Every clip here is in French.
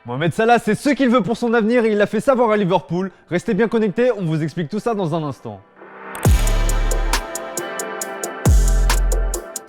Mohamed Salah, c'est ce qu'il veut pour son avenir et il l'a fait savoir à Liverpool. Restez bien connectés, on vous explique tout ça dans un instant.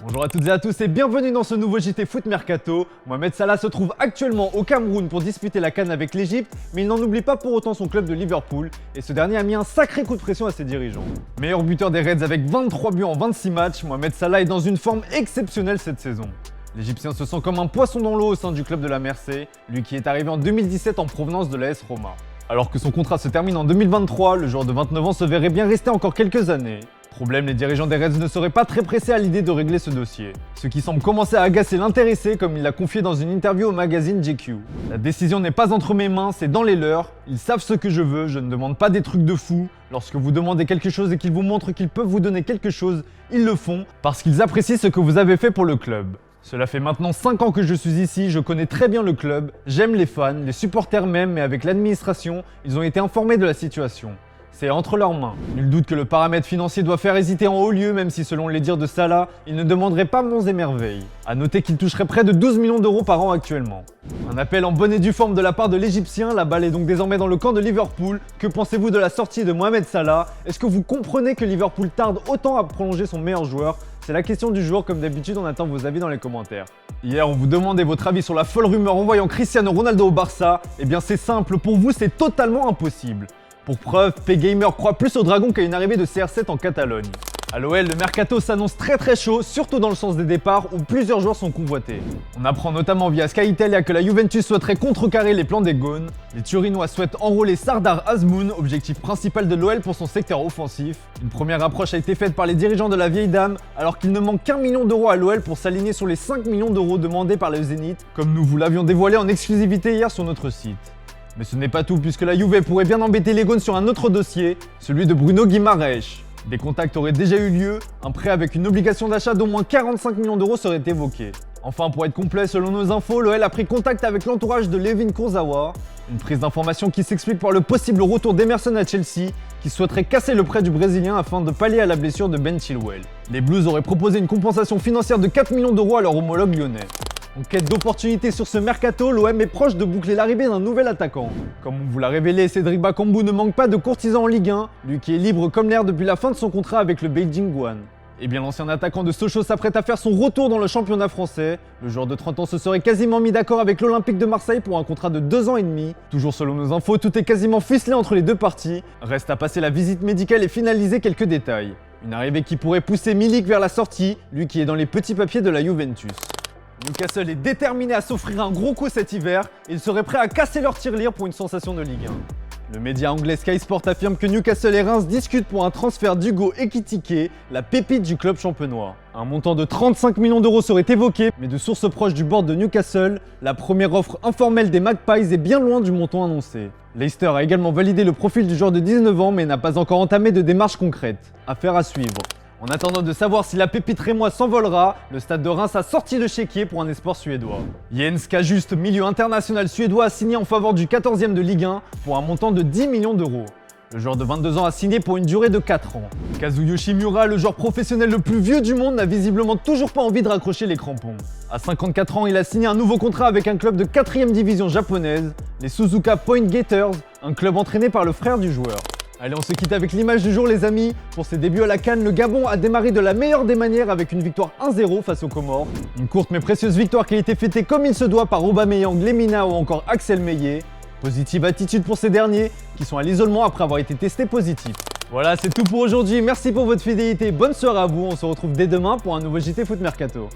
Bonjour à toutes et à tous et bienvenue dans ce nouveau JT Foot Mercato. Mohamed Salah se trouve actuellement au Cameroun pour disputer la CAN avec l'Égypte, mais il n'en oublie pas pour autant son club de Liverpool et ce dernier a mis un sacré coup de pression à ses dirigeants. Meilleur buteur des Reds avec 23 buts en 26 matchs, Mohamed Salah est dans une forme exceptionnelle cette saison. L'Égyptien se sent comme un poisson dans l'eau au sein du club de la Mersey, lui qui est arrivé en 2017 en provenance de l'AS Roma. Alors que son contrat se termine en 2023, le joueur de 29 ans se verrait bien rester encore quelques années. Problème, les dirigeants des Reds ne seraient pas très pressés à l'idée de régler ce dossier. Ce qui semble commencer à agacer l'intéressé comme il l'a confié dans une interview au magazine GQ. La décision n'est pas entre mes mains, c'est dans les leurs. Ils savent ce que je veux, je ne demande pas des trucs de fou. Lorsque vous demandez quelque chose et qu'ils vous montrent qu'ils peuvent vous donner quelque chose, ils le font parce qu'ils apprécient ce que vous avez fait pour le club. Cela fait maintenant 5 ans que je suis ici, je connais très bien le club, j'aime les fans, les supporters même, mais avec l'administration, ils ont été informés de la situation. C'est entre leurs mains. Nul doute que le paramètre financier doit faire hésiter en haut lieu, même si selon les dires de Salah, il ne demanderait pas monts et merveilles. A noter qu'il toucherait près de 12 millions d'euros par an actuellement. Un appel en bonne et due forme de la part de l'Égyptien, la balle est donc désormais dans le camp de Liverpool. Que pensez-vous de la sortie de Mohamed Salah? Est-ce que vous comprenez que Liverpool tarde autant à prolonger son meilleur joueur? C'est la question du jour, comme d'habitude on attend vos avis dans les commentaires. Hier on vous demandait votre avis sur la folle rumeur envoyant Cristiano Ronaldo au Barça. Eh bien c'est simple, pour vous c'est totalement impossible. Pour preuve, P-Gamer croit plus au Dragon qu'à une arrivée de CR7 en Catalogne. À l'OL, le mercato s'annonce très chaud, surtout dans le sens des départs où plusieurs joueurs sont convoités. On apprend notamment via Sky Italia que la Juventus souhaiterait contrecarrer les plans des Gaunes. Les Turinois souhaitent enrôler Sardar Azmoun, objectif principal de l'OL pour son secteur offensif. Une première approche a été faite par les dirigeants de la vieille dame, alors qu'il ne manque qu'1 million d'euros à l'OL pour s'aligner sur les 5 millions d'euros demandés par le Zénith, comme nous vous l'avions dévoilé en exclusivité hier sur notre site. Mais ce n'est pas tout, puisque la Juve pourrait bien embêter les Gaunes sur un autre dossier, celui de Bruno Guimaraes. Des contacts auraient déjà eu lieu, un prêt avec une obligation d'achat d'au moins 45 millions d'euros serait évoqué. Enfin, pour être complet, selon nos infos, l'OL a pris contact avec l'entourage de Levin Kurzawa. Une prise d'information qui s'explique par le possible retour d'Emerson à Chelsea, qui souhaiterait casser le prêt du Brésilien afin de pallier à la blessure de Ben Chilwell. Les Blues auraient proposé une compensation financière de 4 millions d'euros à leur homologue lyonnais. En quête d'opportunités sur ce mercato, l'OM est proche de boucler l'arrivée d'un nouvel attaquant. Comme on vous l'a révélé, Cédric Bakambu ne manque pas de courtisans en Ligue 1, lui qui est libre comme l'air depuis la fin de son contrat avec le Beijing Guoan. Et bien l'ancien attaquant de Sochaux s'apprête à faire son retour dans le championnat français. Le joueur de 30 ans se serait quasiment mis d'accord avec l'Olympique de Marseille pour un contrat de 2 ans et demi. Toujours selon nos infos, tout est quasiment ficelé entre les deux parties. Reste à passer la visite médicale et finaliser quelques détails. Une arrivée qui pourrait pousser Milik vers la sortie, lui qui est dans les petits papiers de la Juventus. Newcastle est déterminé à s'offrir un gros coup cet hiver et ils seraient prêts à casser leur tirelire pour une sensation de Ligue 1. Le média anglais Sky Sport affirme que Newcastle et Reims discutent pour un transfert d'Hugo Ekitike, la pépite du club champenois. Un montant de 35 millions d'euros serait évoqué, mais de sources proches du board de Newcastle, la première offre informelle des Magpies est bien loin du montant annoncé. Leicester a également validé le profil du joueur de 19 ans mais n'a pas encore entamé de démarche concrète. Affaire à suivre. En attendant de savoir si la pépite rémoise s'envolera, le stade de Reims a sorti le chéquier pour un espoir suédois. Jens Kajuste, milieu international suédois, a signé en faveur du 14e de Ligue 1 pour un montant de 10 millions d'euros. Le joueur de 22 ans a signé pour une durée de 4 ans. Kazuyoshi Miura, le joueur professionnel le plus vieux du monde, n'a visiblement toujours pas envie de raccrocher les crampons. À 54 ans, il a signé un nouveau contrat avec un club de 4e division japonaise, les Suzuka Point Gators, un club entraîné par le frère du joueur. Allez, on se quitte avec l'image du jour les amis. Pour ses débuts à la CAN, le Gabon a démarré de la meilleure des manières avec une victoire 1-0 face aux Comores. Une courte mais précieuse victoire qui a été fêtée comme il se doit par Aubameyang, Lemina ou encore Axel Meillet. Positive attitude pour ces derniers qui sont à l'isolement après avoir été testés positifs. Voilà, c'est tout pour aujourd'hui. Merci pour votre fidélité. Bonne soirée à vous. On se retrouve dès demain pour un nouveau JT Foot Mercato.